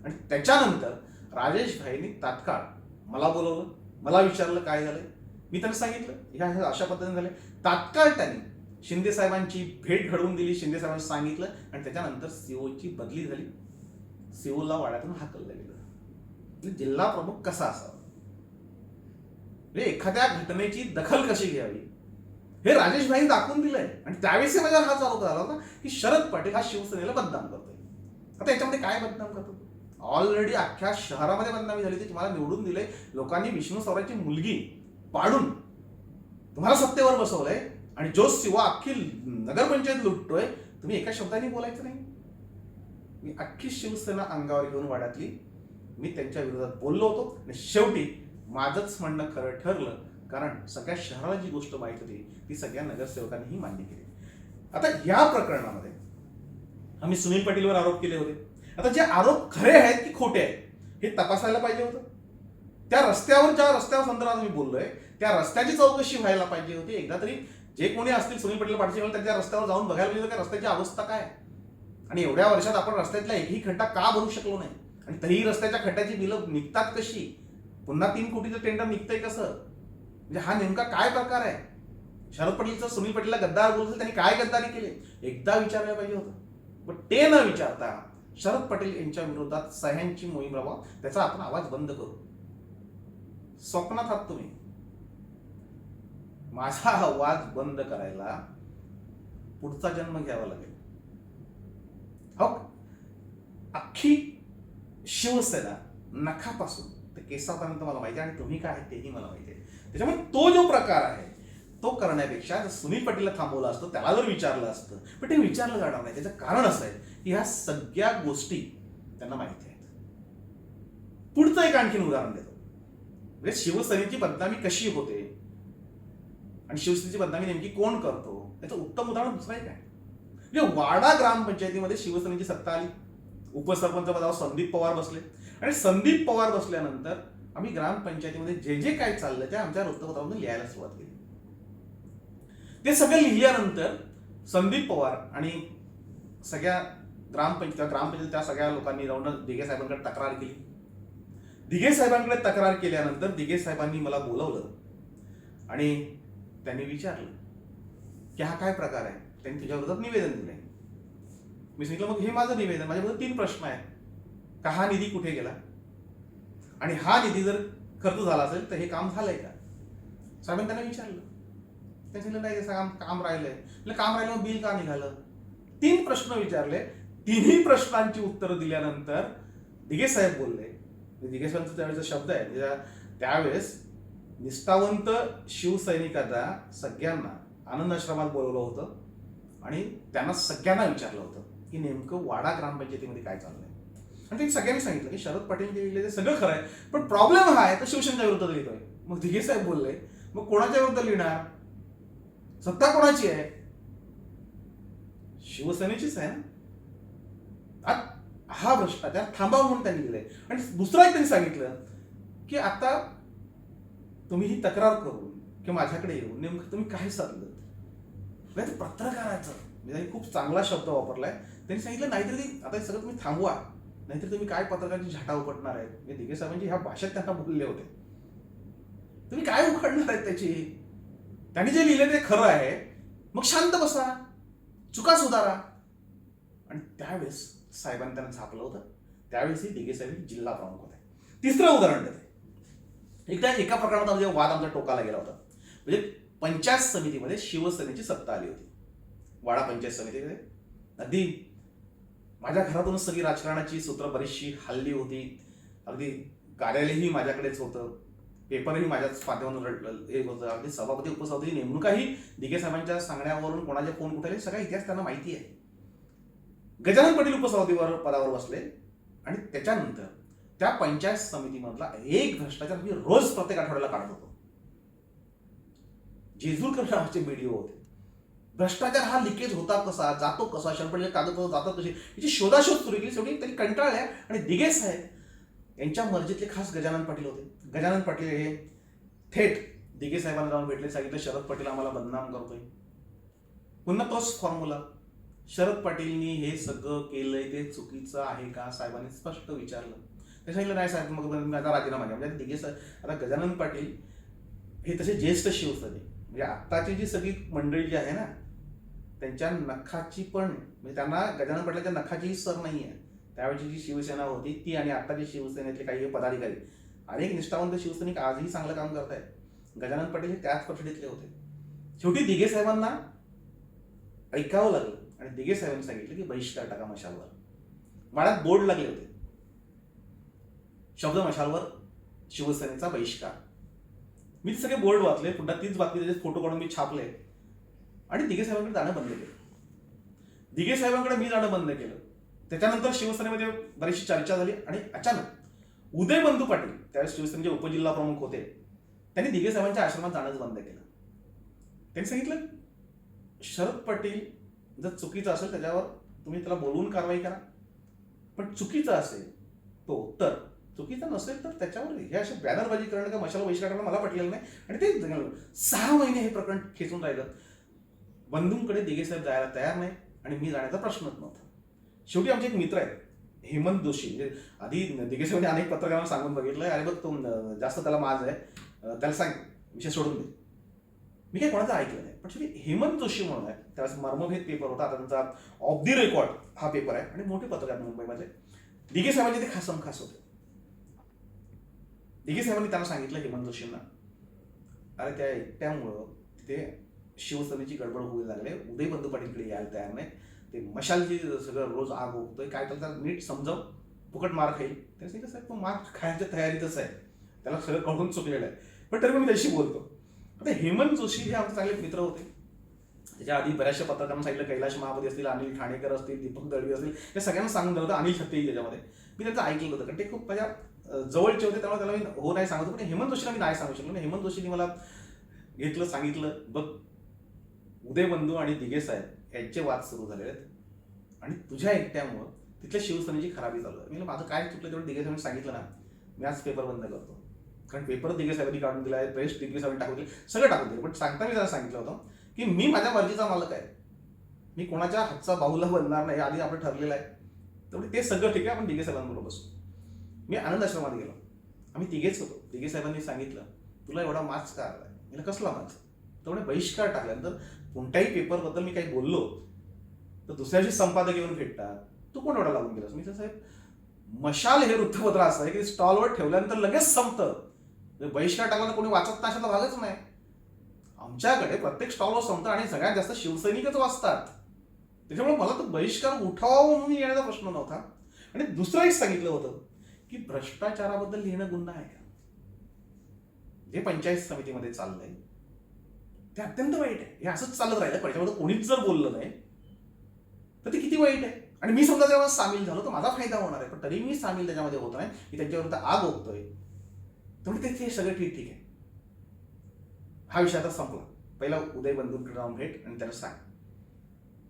आणि त्याच्यानंतर राजेश भाईंनी तात्काळ मला बोलवलं, मला विचारलं काय झालंय. मी त्यांना सांगितलं ह्या अशा पद्धतीने झाले. तात्काळ त्यांनी शिंदे साहेबांची भेट घडवून दिली, शिंदे साहेबांनी सांगितलं आणि त्याच्यानंतर सीओची बदली झाली. सीओला वाड्यातून हाकललं गेलं. जिल्हा प्रमुख कसा असावा, एखाद्या घटनेची दखल कशी घ्यावी हे राजेश भाईंनी दाखवून दिलंय. आणि त्यावेळेस माझ्या हा चालू झाला होता की शरद पाटील हा शिवसेनेला बदनाम करतोय. आता याच्यामध्ये काय बदनाम करतो? ऑलरेडी अख्ख्या शहरामध्ये बदनामी झाली होती. तुम्हाला निवडून दिले लोकांनी, विष्णू सवराची मुलगी पाडून तुम्हाला सत्तेवर बसवलंय आणि जो शिवा अख्खी नगरपंचायत लुटतोय, तुम्ही एका शब्दाने बोलायचं नाही. मी अख्खी शिवसेना अंगावर घेऊन वाड्यातली मी त्यांच्या विरोधात बोललो होतो आणि शेवटी माझंच म्हणणं खरं ठरलं, कारण सगळ्या शहराला जी गोष्ट माहित होती ती सगळ्या नगरसेवकांनीही मान्य केली. आता या प्रकरणामध्ये आम्ही सुनील पाटीलवर आरोप केले होते. आता जे आरोप खरे आहेत की खोटे आहेत हे तपासायला पाहिजे होतं. त्या रस्त्यावर ज्या रस्त्यावर संदर्भात मी बोललोय त्या रस्त्याची चौकशी व्हायला पाहिजे होती. एकदा तरी जे कोणी असतील सुनील पाटील पाठीशी त्यांच्या रस्त्यावर जाऊन बघायला पाहिजे की रस्त्याची अवस्था काय. आणि एवढ्या वर्षात आपण रस्त्यातला एकही खड्डा का भरू शकलो नाही, आणि तरीही रस्त्याच्या खड्ड्याची बिलं निघतात कशी, पुन्हा 3 कोटीचं टेंडर निघतंय कसं, म्हणजे हा नेमका काय प्रकार आहे. शरद पाटीलचं सुनील पाटीलला गद्दार बोलतो, त्यांनी काय गद्दारी केली एकदा विचारायला पाहिजे होतं. पण ते न विचारता शरद पाटील यांच्या विरोधात सह्यांची मोहीम राबवा, त्याचा आपण आवाज बंद करू. स्वप्नात आहात तुम्ही. माझा आवाज बंद करायला पुढचा जन्म घ्यावा लागेल. हो, अख्खी शिवसेना नखापासून ते केसापर्यंत मला माहिती आहे आणि तुम्ही काय आहे तेही मला माहिती आहे. त्याच्यामुळे तो जो प्रकार आहे तो करण्यापेक्षा सुनील पाटीलला थांबवलं असतं, त्याला जर विचारलं असतं, पण ते विचारलं जाणार नाही. त्याचं कारण असं आहे की ह्या सगळ्या गोष्टी त्यांना माहिती आहेत. पुढचं एक आणखीन उदाहरण देतो. म्हणजे शिवसेनेची बदनामी कशी होते आणि शिवसेनेची बदनामी नेमकी कोण करतो याचं उत्तम उदाहरण दुसरं एक आहे. म्हणजे वाडा ग्रामपंचायतीमध्ये शिवसेनेची सत्ता आली. उपसरपंच पदावर संदीप पवार बसले आणि संदीप पवार बसल्यानंतर आम्ही ग्रामपंचायतीमध्ये जे जे काय चाललं ते आमच्या वृत्तपत्रामधून लिहायला सुरुवात केली. ते सगळं लिहिल्यानंतर संदीप पवार आणि सगळ्या ग्रामपंचायत त्या सगळ्या लोकांनी जाऊन दिघे साहेबांकडे तक्रार केली. दिघे साहेबांकडे तक्रार केल्यानंतर दिघे साहेबांनी मला बोलवलं आणि त्यांनी विचारलं की हा काय प्रकार आहे. त्यांनी तुझ्या विरोधात निवेदन दिलंय. मी सांगितलं मग हे माझं निवेदन, माझ्याबद्दल 3 प्रश्न आहेत. का हा निधी कुठे गेला, आणि हा निधी जर खर्च झाला असेल तर हे काम झालंय का? साहेबांनी त्यांना विचारलं. त्यांनी सांगितलं नाही काम काम राहिलंय. म्हणजे काम राहिलं मग बिल का निघालं? 3 प्रश्न विचारले. तिन्ही प्रश्नांची उत्तरं दिल्यानंतर दिघे साहेब बोलले. दिघे साहेबांचा त्यावेळेचा शब्द आहे, त्यावेळेस निष्ठावंत शिवसैनिकांना सगळ्यांना आनंद आश्रमात बोलवलं होतं आणि त्यांना सगळ्यांना विचारलं होतं की नेमकं वाडा ग्रामपंचायतीमध्ये काय चाललंय. आणि ते सगळ्यांनी सांगितलं की शरद पाटील जे लिहिले ते सगळं खरं आहे, पण प्रॉब्लेम हा आहे तर शिवसेनेच्या विरुद्ध लिहितोय. मग दिघे साहेब बोलले मग कोणाच्या विरुद्ध लिहिणार? सत्ता कोणाची आहे? शिवसेनेचीच आहे ना. हा भ्रष्टाचार थांबावा म्हणून त्यांनी दिलंय. आणि दुसरा एक त्यांनी सांगितलं की आता तुम्ही ही तक्रार करून किंवा माझ्याकडे येऊन नेमकं तुम्ही काय साधलं? पत्रकाराचं म्हणजे खूप चांगला शब्द वापरलाय. त्यांनी सांगितलं नाहीतरी आता सगळं तुम्ही थांबवा, नाहीतर तुम्ही काय पत्रकारांची झाटा उपटणार आहेत. हे दिघे साहेबांची ह्या भाषेत त्यांना बोलले होते. तुम्ही काय उखडणार आहेत त्याची? त्यांनी जे लिहिलं ते खरं आहे, मग शांत बसा, चुका सुधारा. आणि त्यावेळेस साहेबांनी त्यांना झापलं होतं. त्यावेळेस दिघे साहेब जिल्हा प्रमुख होते. तिसरं उदाहरण देते. एकदा एका प्रकरणात वाद आमच्या टोकाला गेला होता. म्हणजे पंचायत समितीमध्ये शिवसेनेची सत्ता आली होती. वाडा पंचायत समितीमध्ये अगदी माझ्या घरातूनच सगळी राजकारणाची सूत्र बरीचशी हल्ली होती. अगदी कार्यालयही माझ्याकडेच होतं, पेपरही माझ्याच माध्यमातून हे होतं. अगदी सभापती उपसभापती नेमणुकाही दिघे साहेबांच्या सांगण्यावरून कोणाचे फोन कुठे सगळा इतिहास त्यांना माहिती आहे. गजानन पाटील उपसभापतीवर पदावर बसले आणि त्याच्यानंतर त्या पंचायत समितीमधला एक भ्रष्टाचार मी रोज प्रत्येक आठवड्याला काढत होतो. जेजुरकर नावाचे व्हिडिओ होते. भ्रष्टाचार हा लिकेज होता कसा, जातो कसा, शरपडलेले कागदपत्र जातात कशी, याची शोधाशोध सुरू केली. शेवटी तरी कंटाळल्या आणि दिघे साहेब यांच्या मर्जीतले खास गजानन पाटील होते. गजानन पाटील हे थेट दिघे साहेबांना जाऊन भेटले. सांगितलं शरद पाटील आम्हाला बदनाम करतोय. पुन्हा तोच फॉर्म्युला, शरद पाटीलनी हे सगळं केलंय ते चुकीचं आहे का? साहेबांनी स्पष्ट विचारलं. ते सांगितलं नाही साहेब, मग आता राजीनामा घ्या. म्हणजे दिघे साहेब, आता गजानन पाटील हे तसे ज्येष्ठ शिवसैनिक, म्हणजे आत्ताची जी सगळी मंडळी जी आहे ना, त्यांच्या नखाची पण म्हणजे त्यांना गजानन पाटलाच्या नखाचीही सर नाही आहे. त्यावेळची जी शिवसेना होती ती आणि आत्ताची शिवसेनेतले काही पदाधिकारी, अनेक निष्ठावंत शिवसैनिक आजही चांगलं काम करत आहेत. गजानन पाटील हे त्याच पठडीतले होते. शेवटी दिघे साहेबांना ऐकावं लागलं आणि दिघे साहेबांनी सांगितलं की बहिष्कार टाका मशालवर. वाड्यात बोर्ड लागले होते, शब्द मशालवर शिवसेनेचा बहिष्कार. मी सगळे बोर्ड वाचले, पुन्हा तीच बातमी त्याचे फोटो काढून मी छापले आणि दिघे साहेबांकडे जाणं बंद केलं. दिघे साहेबांकडे मी जाणं बंद केलं. त्याच्यानंतर शिवसेनेमध्ये बरीचशी चर्चा झाली आणि अचानक उदयबंधू पाटील, त्यावेळेस शिवसेनेचे उपजिल्हा प्रमुख होते, त्यांनी दिघे साहेबांच्या आश्रमात जाणंच बंद केलं. त्यांनी सांगितलं शरद पाटील जर चुकीचं असेल त्याच्यावर तुम्ही त्याला बोलवून कारवाई करा, पण चुकीचं असेल तो तर, चुकीचं नसेल तर त्याच्यावर हे असे बॅनरबाजी करणं का मशाल बहिष्कार करणं मला पटलेलं नाही. आणि ते 6 महिने हे प्रकरण खेचून राहिलं. बंधूंकडे दिघे साहेब जायला तयार नाही आणि मी जाण्याचा प्रश्नच नव्हता. शेवटी आमचे एक मित्र आहेत हेमंत जोशी, म्हणजे आधी दिघे साहेबांनी अनेक पत्रकारांना सांगून बघितलंय, अरे बघ तो जास्त त्याला माज आहे, त्याला सांग विषय सोडून दे. मी काही कोणाचं ऐकलं नाही. पण शेवटी हेमंत जोशी म्हणून आहे, त्यावेळेस मर्मभेद पेपर होता, आता त्यांचा ऑफ दी रेकॉर्ड हा पेपर आहे आणि मोठे पत्रकार मुंबईमध्ये दिघे साहेबांचे ते खासम खास होते. दिघे साहेबांनी त्यांना सांगितलं हेमंत जोशींना, अरे त्या एकट्यामुळं तिथे शिवसेनेची गडबड होऊ लागले, उदयबंधू पाटीलकडे यायला तयार नाही, ते मशालची सगळं रोज आग होतोय, काय त्याला नीट समजाव, फुकट मार खाईल. त्याने सांगितलं साहेब तो मार खायच्या तयारीतच आहे, त्याला सगळं कळून चुकलेलं आहे, पण तरी मी त्याशी बोलतो. आता हेमंत जोशी हे आमचे चांगले मित्र होते. त्याच्या आधी बऱ्याचशा पत्रकारांना सांगितलं, कैलाश महापती असतील, अनिल ठाणेकर असतील, दीपक दळवी असतील, हे सगळ्यांना सांगून दिलं होतं. अनिल छत्तेही त्याच्यामध्ये. मी त्यांचं ऐकलं होतं कारण ते खूप माझ्या जवळचे होते, त्यामुळे त्याला मी हो नाही सांगत. पण हेमंत जोशीला मी नाही सांगू शकलो. हेमंत जोशींनी मला घेतलं, सांगितलं बघ उदयबंधू आणि दिघे साहेब यांचे वाद सुरू झाले आहेत आणि तुझ्या एकट्यामुळं तिथल्या शिवसेनेची खराबी चालू आहे. मी माझं काय चुकलं तेवढं दिघे साहेबांनी सांगितलं ना, मी आज पेपर बंद करतो. कारण पेपर दिघे साहेबांनी काढून दिला आहे, प्रेस दिघे साहेबांनी टाकून दिली, सगळं टाकून दिलं. पण सांगता मी त्याला सांगितलं होतं की मी माझ्या मर्जीचा मालक आहे, मी कोणाच्या हातचा बाहुला बनणार नाही, आधी आपण ठरलेलं आहे. तेवढे ते सगळं ठीक आहे, आपण दिघे साहेबांबरोबर बसू. मी आनंद आश्रमात गेलो, आम्ही तिघेच होतो. दिघे साहेबांनी सांगितलं तुला एवढा मार्क्स का आलाय? म्हणजे कसला मार्क्स? तेवढे बहिष्कार टाकल्यानंतर कोणत्याही पेपरबद्दल मी काही बोललो तर दुसऱ्या दिवशी संपादक येऊन भेटतात, तू कोण एवढा लागून गेलास? मी म्हटलं, साहेब मशाल हे वृत्तपत्र असं आहे की स्टॉलवर ठेवल्यानंतर लगेच संपतं. बहिष्कार टाकला तर कोणी वाचत नाही अशातला भागच नाही. आमच्याकडे प्रत्येक स्टॉलवर संपतं आणि सगळ्यात जास्त शिवसैनिकच वाचतात. त्याच्यामुळे मला तो बहिष्कार उठावा म्हणून येण्याचा प्रश्न नव्हता. आणि दुसरं एक सांगितलं होतं की भ्रष्टाचाराबद्दल लिहिणं गुन्हा आहे का? जे पंचायत समितीमध्ये चाललंय ते अत्यंत वाईट आहे. हे असंच चालत राहिलं, त्याच्यामध्ये कोणीच जर बोललं नाही तर ते किती वाईट आहे. आणि मी समजा तेव्हा सामील झालो तर माझा फायदा होणार आहे, पण तरी मी सामील त्याच्यामध्ये होत नाही, मी त्यांच्याविरुद्ध आग ओकतोय. त्यामुळे ते सगळं ठीक आहे. हा विषय आता संपला. पहिला उदय बंधूंकडे जाऊन भेट आणि त्याला सांग.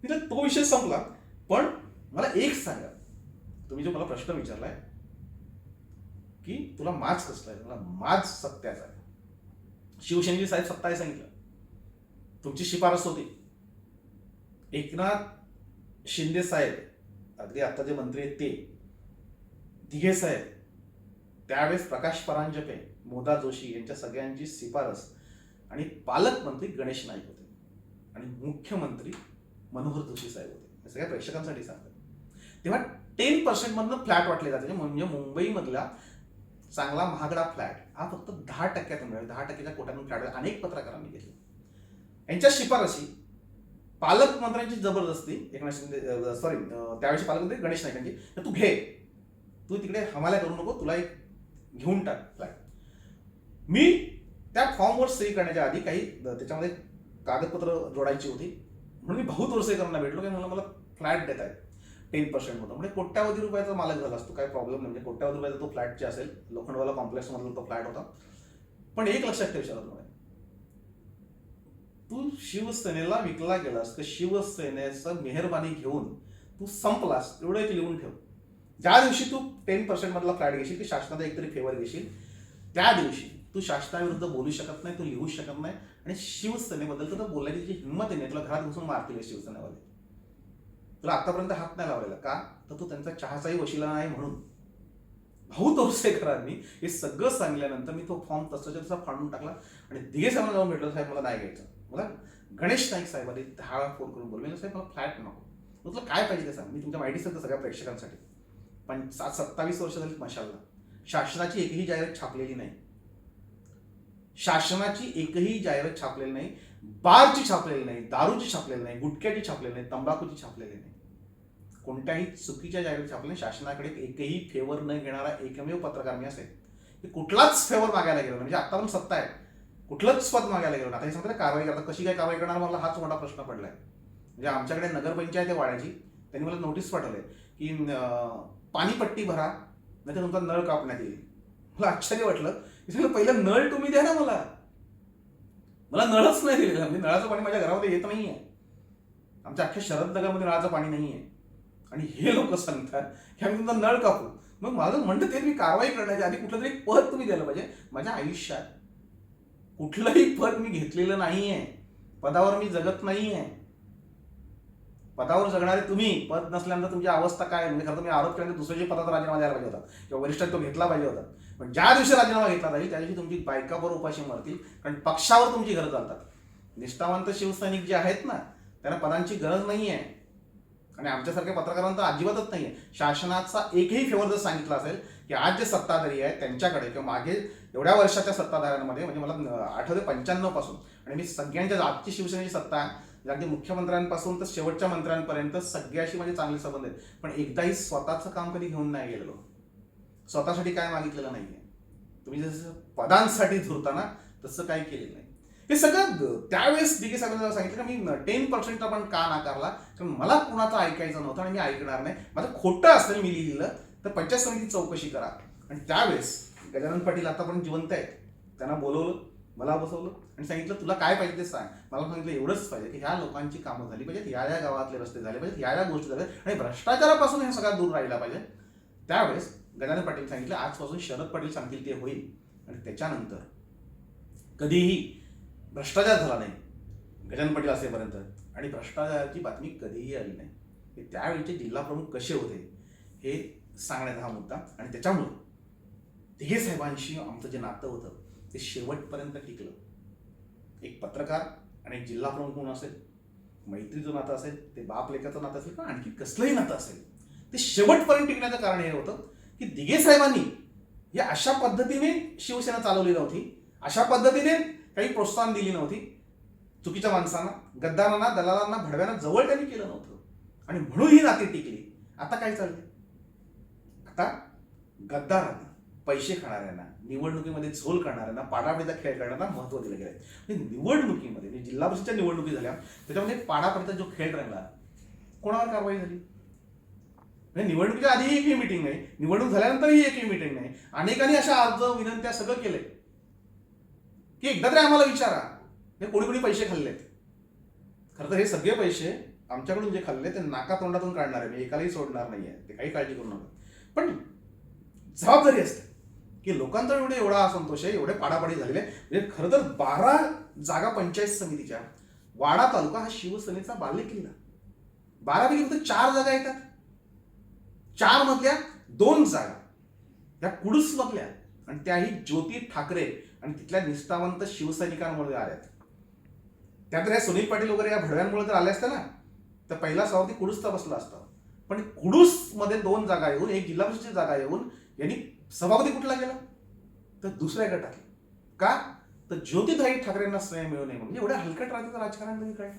तिला तो विषय संपला. पण मला एक सांगा, तुम्ही जो मला प्रश्न विचारलाय की तुला माज कसला आहे, मला माज सत्याचा आहे. शिवसेनेची साहेब सत्ता आहे सांगितलं, तुमची शिफारस होती. एकनाथ शिंदे साहेब, अगदी आता जे मंत्री आहेत ते, दिघे साहेब, त्यावेळेस प्रकाश परांजपे, मोदा जोशी यांच्या सगळ्यांची शिफारस, आणि पालकमंत्री गणेश नाईक होते आणि मुख्यमंत्री मनोहर जोशी साहेब होते. हे सगळ्या प्रेक्षकांसाठी सांगतात. तेव्हा 10% मधनं फ्लॅट वाटले जाते. म्हणजे मुंबईमधला चांगला महागडा फ्लॅट हा फक्त 10% मिळेल. 10%च्या कोट्यातून फ्लॅट अनेक पत्रकारांनी घेतले. यांच्या शिफारसी, पालकमंत्र्यांची जबरदस्ती, एकनाथ शिंदे त्यावेळेस पालकमंत्री गणेश नाईकांची, तर तू घे, तू तिकडे हमाला करू नको, तुला एक घेऊन टाक फ्लॅट. मी त्या फॉर्मवर सही करण्याच्या आधी काही त्याच्यामध्ये कागदपत्र जोडायची होती, म्हणून मी भाऊ तोरसेकरांना भेटलो की मला फ्लॅट देत आहेत 10% मध्ये. म्हणजे कोट्यावधी रुपयाचा मालक झाला असतो, काय प्रॉब्लेम नाही. म्हणजे कोट्यावधी रुपयाचा तो फ्लॅटचे असेल, लोखंडवाला कॉम्प्लेक्स मधला तो फ्लॅट होता. पण एक लक्षात ठेव शरद पवार, तू शिवसेनेला विकला गेलास तर शिवसेनेचं मेहरबानी घेऊन तू संपलास, एवढं एक लिहून ठेव. ज्या दिवशी तू 10% मधला फ्लॅट घेशील की शासनाचा एकतरी फेवर घेशील, त्या दिवशी तू शासनाविरुद्ध बोलू शकत नाही, तू लिहू शकत नाही. आणि शिवसेनेबद्दल तर बोलायची जी हिंमत आहे, तुला घरात घुसून मारतील शिवसेनेवाले. तुला आतापर्यंत हात नाही लावलेला का? तर तू त्यांचा चहाचाही वशिला नाही म्हणून. भाऊ तोरसेकरांनी हे सगळं सांगितल्यानंतर मी तो फॉर्म तसाच्या तसा फाडून टाकला आणि दिघे साहेबांना जाऊन भेटलो, साहेब मला नाही घ्यायचं. मला गणेश नाईक साहेबांनी 10 वेळा फोन करून बोलले, साहेब मला फ्लॅट नको. तुला काय पाहिजे ते सांग, मी तुमच्या माहिती सांगतो सगळ्या प्रेक्षकांसाठी. पण 27 वर्ष झाली मशालला, शासनाची एकही जाहिरात छापलेली नाही. शासनाची एकही जाहिरात छापलेली नाही. बारची छापलेली नाही, दारूची छापलेली नाही, गुटख्याची छापलेली नाही, तंबाखूची छापलेली नाही. कोणत्याही चुकीच्या जाहिरात छापल्या. शासनाकडे एकही फेवर न घेणारा एकमेव पत्रकार मी असेल की कुठलाच फेवर मागायला गेलो, म्हणजे आता पण सत्ता आहे, कुठलंच पद मागायला गेलो. आता हे सांगतात कारवाई करतात, कशी काय कारवाई करणार, मला हाच मोठा प्रश्न पडलाय. म्हणजे आमच्याकडे नगरपंचायत आहे वाड्याची, त्यांनी मला नोटीस पाठवले की पाणीपट्टी भरा नाही तर तुमचा नळ कापण्यात येईल. मला आश्चर्य वाटलं की पहिलं नळ तुम्ही द्या ना, मला नळच नाही दिलेला. म्हणजे नळाचं पाणी माझ्या घरामध्ये येत नाहीये, आमच्या अख्ख्या शरदनगरमध्ये नळाचं पाणी नाहीये, आणि हे लोक सांगतात की आम्ही तुमचा नळ कापू. मग माझं म्हणतं ते मी कारवाई करण्याच्या आधी कुठलं तरी पद तुम्ही द्यायला पाहिजे. माझ्या आयुष्यात कुठलंही पद मी घेतलेलं नाहीये, पदावर मी जगत नाहीये. पदावर जगणारे तुम्ही, पद नसल्यानंतर तुमची अवस्था काय. म्हणजे खरं तुम्ही आरोप केल्यानंतर दुसऱ्याच्या पदाचा राजीनामा द्यायला पाहिजे होता किंवा वरिष्ठांनी तो घेतला पाहिजे होता. पण ज्या दिवशी राजीनामा घेतला जाईल त्या दिवशी तुमची बायकाबरोबर उपाशी मरतील, कारण पक्षावर तुमची घरं चालतात. निष्ठावंत शिवसैनिक जे आहेत ना, त्यांना पदांची गरज नाहीये, आणि आमच्यासारख्या पत्रकारांना अजिबातच नाहीये. शासनाचा एकही फेवर जर सांगितला असेल की आज जे सत्ताधारी आहेत त्यांच्याकडे किंवा मागे एवढ्या वर्षाच्या सत्ताधाऱ्यांमध्ये, म्हणजे मला आठवते 95 पासून, आणि मी सगळ्यांच्या आजची शिवसेनेची सत्ता अगदी मुख्यमंत्र्यांपासून तर शेवटच्या मंत्र्यांपर्यंत सगळ्याशी माझे चांगले संबंध आहेत. पण एकदाही स्वतःचं काम कधी घेऊन नाही गेलेलो, स्वतःसाठी काय मागितलेलं नाहीये. तुम्ही जसं पदांसाठी झुरता ना तसं काही केलेलं नाही. हे सगळं त्यावेळेस दिघे साहेबांना सांगितलं की मी 10% पण का नाकारला, कारण मला कुणाचं ऐकायचं नव्हतं आणि मी ऐकणार नाही. माझं खोटं असेल मी लिहिलं तर पंचायत समिती चौकशी करा. आणि त्यावेळेस गजानन पाटील आता पण जिवंत आहेत, त्यांना बोलवलं, मला बसवलं आणि सांगितलं तुला काय पाहिजे ते सांग. मला सांगितलं एवढंच पाहिजे की ह्या लोकांची कामं झाली पाहिजेत, या गावातले रस्ते झाले पाहिजेत, या गोष्टी झाल्या आणि भ्रष्टाचारापासून हे सगळ्यात दूर राहिला पाहिजे. त्यावेळेस गजानन पाटील सांगितलं आजपासून शरद पाटील सांगतील ते होईल. आणि त्याच्यानंतर कधीही भ्रष्टाचार झाला नाही गजानन पाटील असेपर्यंत, आणि भ्रष्टाचाराची बातमी कधीही आली नाही. हे त्यावेळीचे जिल्हा प्रमुख कसे होते हे सांगण्याचा हा मुद्दा. आणि त्याच्यामुळे दिघे साहेबांशी आमचं जे नातं होतं ते शेवटपर्यंत टिकलं. एक पत्रकार आणि एक जिल्हा प्रमुख म्हणून असेल, मैत्रीचं नातं असेल, ते बाप लेकाचं नातं असेल, किंवा आणखी कसलंही नातं असेल, ते शेवटपर्यंत टिकण्याचं कारण हे होतं की दिघे साहेबांनी या अशा पद्धतीने शिवसेना चालवली नव्हती, अशा पद्धतीने काही प्रोत्साहन दिली नव्हती चुकीच्या माणसांना, गद्दारांना, दलालांना, भडव्यांना जवळ त्यांनी केलं नव्हतं, आणि म्हणून ही नाती टिकली. आता काय चाललंय? आता गद्दारांना, पैसे खाणाऱ्यांना, निवडणुकीमध्ये झोल करणाऱ्यांना, पाडापडीचा खेळ करणाऱ्यांना महत्व दिलं गेलंय. म्हणजे निवडणुकीमध्ये जिल्हा परिषदच्या निवडणुकी झाल्या त्याच्यामध्ये पाडापडीचा जो खेळ रंगला, कोणावर कारवाई झाली? म्हणजे निवडणुकीच्या आधीही एकही मिटिंग नाही, निवडणूक झाल्यानंतरही एकही मिटिंग नाही. अनेकांनी अशा अर्ज, विनंत्या सगळं केलंय की एकदा तरी आम्हाला विचारा कोणी कोणी पैसे खाल्लेत. खरं तर हे सगळे पैसे आमच्याकडून जे खाल्ले ते नाका तोंडातून काढणार आहे, मी एकालाही सोडणार नाहीये, ते काही काळजी करू नका. पण जबाबदारी असते की लोकांचा एवढा असंतोष आहे, एवढे पाडापाडी झालेले. म्हणजे खरं तर 12 जागा पंचायत समितीच्या वाडा तालुका हा शिवसेनेचा बालेकिल्ला. 12 पैकी फक्त 4 जागा येतात. 4 मधल्या 2 जागा या कुडूस मधल्या, आणि त्याही ज्योती ठाकरे आणि तिथल्या निष्ठावंत शिवसैनिकांमुळे आल्यात. त्यात या सुनील पाटील वगैरे या भडव्यांमुळे जर आले असते ना, तर पहिला सभापती कुडूसचा बसला असता. पण कुडूस मध्ये 2 जागा येऊन, एक जिल्हा परिषदेची जागा येऊन, यांनी सभापती कुठला गेला? तर दुसऱ्या गटात. का? तर ज्योतिताई ठाकरेंना स्नेह मिळू नये म्हणून. एवढ्या हलकट राजकारण तुम्ही काय?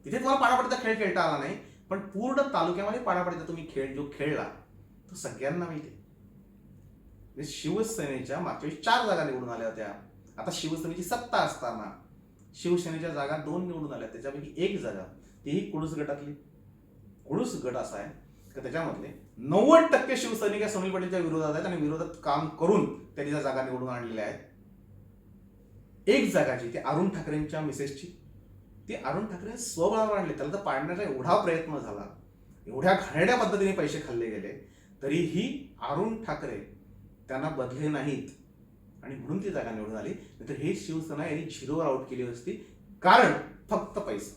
तिथे तुम्हाला पाडापडीचा खेळ खेळता आला नाही, पण पूर्ण तालुक्यामध्ये पाडापडीचा तुम्ही खेळ जो खेळला तो सगळ्यांना माहिती आहे. शिवसेनेच्या मागच्या 4 जागा निवडून आल्या होत्या. आता शिवसेनेची सत्ता असताना शिवसेनेच्या जागा 2 निवडून आल्या, त्याच्यापैकी 1 जागा तीही कुडूस गटातली. कुडूस गट असा आहे की त्याच्यामधले 90% शिवसैनिक या सुनील पाटीलच्या विरोधात आहेत, आणि विरोधात काम करून त्यांनी त्या जागा निवडून आणलेल्या आहेत. 1 जागा जी ती अरुण ठाकरेंच्या मिसेसची, ती अरुण ठाकरे स्वबळावर आणली. त्याला तर पाडण्याचा एवढा प्रयत्न झाला, एवढ्या घाणेरड्या पद्धतीने पैसे खाल्ले गेले, तरीही अरुण ठाकरे त्यांना बदले नाहीत, आणि म्हणून ती जागा निवडून आली. नाहीतर हे शिवसेना यांनी 0वर आउट केली असती, कारण फक्त पैसा.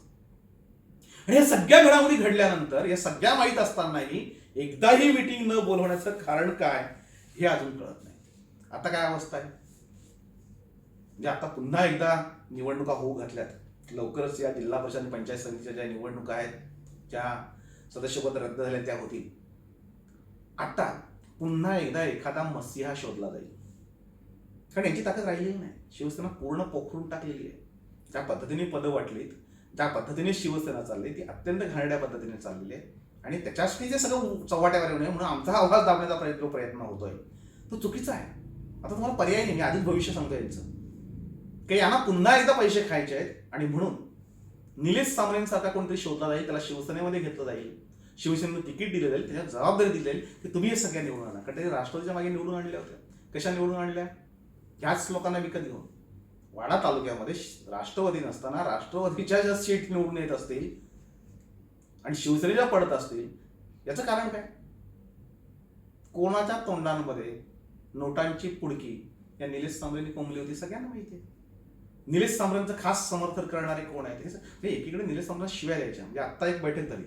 आणि या सगळ्या घडामोडी घडल्यानंतर, या सगळ्या माहीत असतानाही एकदाही मीटिंग न बोलवण्याचं कारण काय हे अजून कळत नाही. आता काय अवस्था आहे? म्हणजे आता पुन्हा एकदा निवडणुका होऊ घातल्यात. लवकरच या जिल्हा परिषद आणि पंचायत समितीच्या ज्या निवडणुका आहेत, ज्या सदस्यपद रद्द झाल्या त्या होतील. आता पुन्हा एकदा एखादा मसिहा शोधला जाईल, कारण यांची ताकद राहिलेली नाही. शिवसेना पूर्ण पोखरून टाकलेली आहे. ज्या पद्धतीने पदं वाटलीत, ज्या पद्धतीने शिवसेना चालली, ती अत्यंत घाणेरड्या पद्धतीने चाललेली आहे, आणि त्याच्यासाठी जे सगळं चव्हाट्यावर येऊ नये म्हणून आमचा आवाज दाबण्याचा प्रयत्न होतोय तो चुकीचा आहे. आता तुम्हाला पर्याय नाही, मी आधीच भविष्य सांगतो यांचं, की यांना पुन्हा एकदा पैसे खायचे आहेत, आणि म्हणून निलेश सांबरेंसारखा कोणतरी शोधला जाईल, त्याला शिवसेनेमध्ये घेतलं जाईल, शिवसेनेनं तिकीट दिलं जाईल, त्याच्यात जबाबदारी दिली जाईल की तुम्ही हे सगळ्या निवडून आणा. कारण ते राष्ट्रवादीच्या मागे निवडून आणल्या होत्या. कशा निवडून आणल्या? ह्याच लोकांना विकत घेऊन. वाडा तालुक्यामध्ये राष्ट्रवादी नसताना राष्ट्रवादीच्या ज्या सीट निवडून येत असतील आणि शिवसेनेच्या पडत असतील, याचं कारण काय? कोणाच्या तोंडांमध्ये नोटांची पुडकी या निलेश सांबरेंनी कोंबली होती सगळ्यांना माहिती आहे. निलेश सांबरेंचं खास समर्थन करणारे कोण आहेत? एकीकडे निलेश सांबरेंना शिव्या द्यायच्या. म्हणजे आत्ता एक बैठक झाली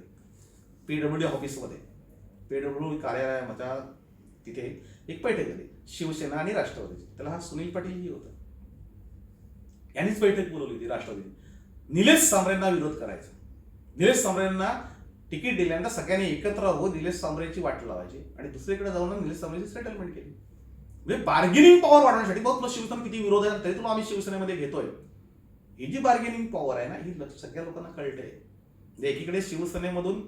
PWD ऑफिसमध्ये, PWD कार्यालयाच्या तिथे एक बैठक झाली शिवसेना आणि राष्ट्रवादीची. त्याला हा सुनील पाटीलही होता, यांनीच बैठक बोलवली होती राष्ट्रवादीने. निलेश सांबरेंना विरोध करायचा, निलेश सांबरेंना तिकीट दिल्यानंतर सगळ्यांनी एकत्र हो निलेश सांबरेंची वाट लावायची, आणि दुसरीकडे जाऊन निलेश सांबरेंची सेटलमेंट केली. म्हणजे बार्गेनिंग पॉवर वाढवण्यासाठी. बघ तुला शिवसेना किती विरोध आहे, तरी तुला आम्ही शिवसेनेमध्ये घेतोय. ही जी बार्गेनिंग पॉवर आहे ना, ही सगळ्या लोकांना कळते. एकीकडे शिवसेनेमधून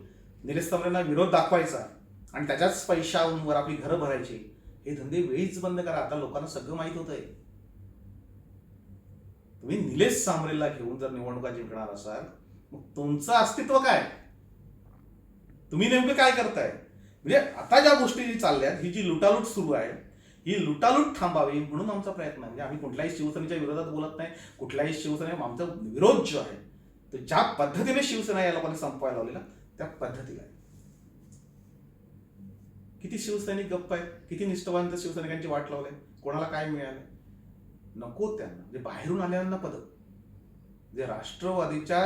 निलेश सांबरेंना विरोध दाखवायचा आणि त्याच्याच पैशावर आपली घरं भरायची, हे धंदे वेळीच बंद करा. आता लोकांना सगळं माहित होतंय. तुम्ही निलेश सांबरेला घेऊन जर निवडणुका जिंकणार असाल, मग तुमचं अस्तित्व काय? तुम्ही नेमकं काय करताय? म्हणजे आता ज्या गोष्टी चालल्यात, ही जी लुटालूट सुरू आहे, ही लुटालूट थांबावी म्हणून आमचा प्रयत्न आहे. म्हणजे आम्ही कुठल्याही शिवसेनेच्या विरोधात बोलत नाही. कुठल्याही शिवसेने आमचा विरोध जो आहे तो ज्या पद्धतीने शिवसेना या लोकांनी संपवायला लावलेला त्या पद्धतीला आहे. किती शिवसैनिक गप्प आहेत, किती निष्ठावंत शिवसैनिकांची वाट लावले, कोणाला काय मिळालं नको त्यांना. म्हणजे बाहेरून आलेल्यांना पद, जे राष्ट्रवादीच्या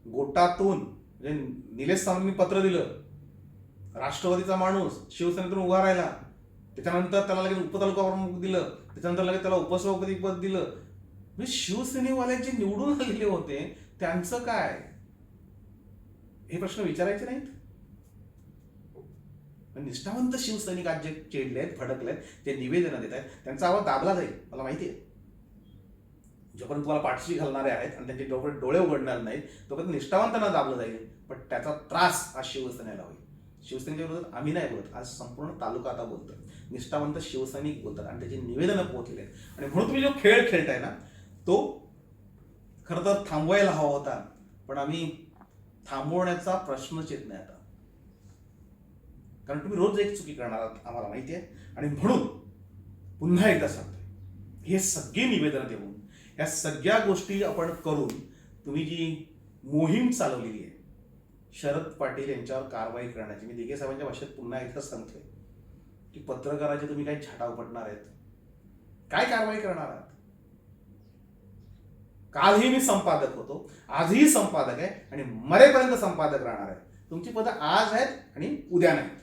गोटातून, म्हणजे निलेश सांबरेंनी पत्र दिलं, राष्ट्रवादीचा माणूस शिवसेनेतून उभा राहिला, त्याच्यानंतर त्याला लगेच उपतालुका प्रमुख दिलं, त्याच्यानंतर लगेच त्याला उपसभापती पद दिलं. म्हणजे शिवसेनेवाले जे निवडून आलेले होते त्यांचं काय? हे प्रश्न विचारायचे नाहीत? निष्ठावंत शिवसैनिक आज जे चिडले आहेत, भडकले आहेत, ते निवेदन देत आहेत, त्यांचा आवाज दाबला जाईल, मला माहिती आहे. जोपर्यंत तुम्हाला पाठशी घालणारे आहेत आणि त्यांचे डोळे उघडणार नाहीत तोपर्यंत निष्ठावंतांना दाबलं जाईल, पण त्याचा त्रास आज शिवसेनेला होईल. शिवसेनेच्या विरोधात आम्ही नाही बोलत, आज संपूर्ण तालुका आता बोलतोय, निष्ठावंत शिवसैनिक बोलतात आणि त्याची निवेदनं पोहोचले. आणि म्हणून तुम्ही जो खेळ खेळताय ना, तो खरं तर थांबवायला हवा होता, पण आम्ही थांबवण्याचा प्रश्नच येत नाही आता, कारण तुम्ही रोज एक चुकी करणार आहात आम्हाला माहिती आहे. आणि म्हणून पुन्हा एकदा सांगतोय, हे सगळी निवेदनं देऊन, या सगळ्या गोष्टी आपण करून तुम्ही जी मोहीम चालवलेली आहे शरद पाटील यांच्यावर कारवाई करण्याची, मी दिघे साहेबांच्या भाषेत पुन्हा एकदा सांगतोय की पत्रकाराचे तुम्ही काही छाटा उपटणार आहेत, काय कारवाई करणार आहात? कालही मी संपादक होतो, आजही संपादक आहे आणि मरेपर्यंत संपादक राहणार आहे. तुमची पदं आज आहेत आणि उद्या नाहीत.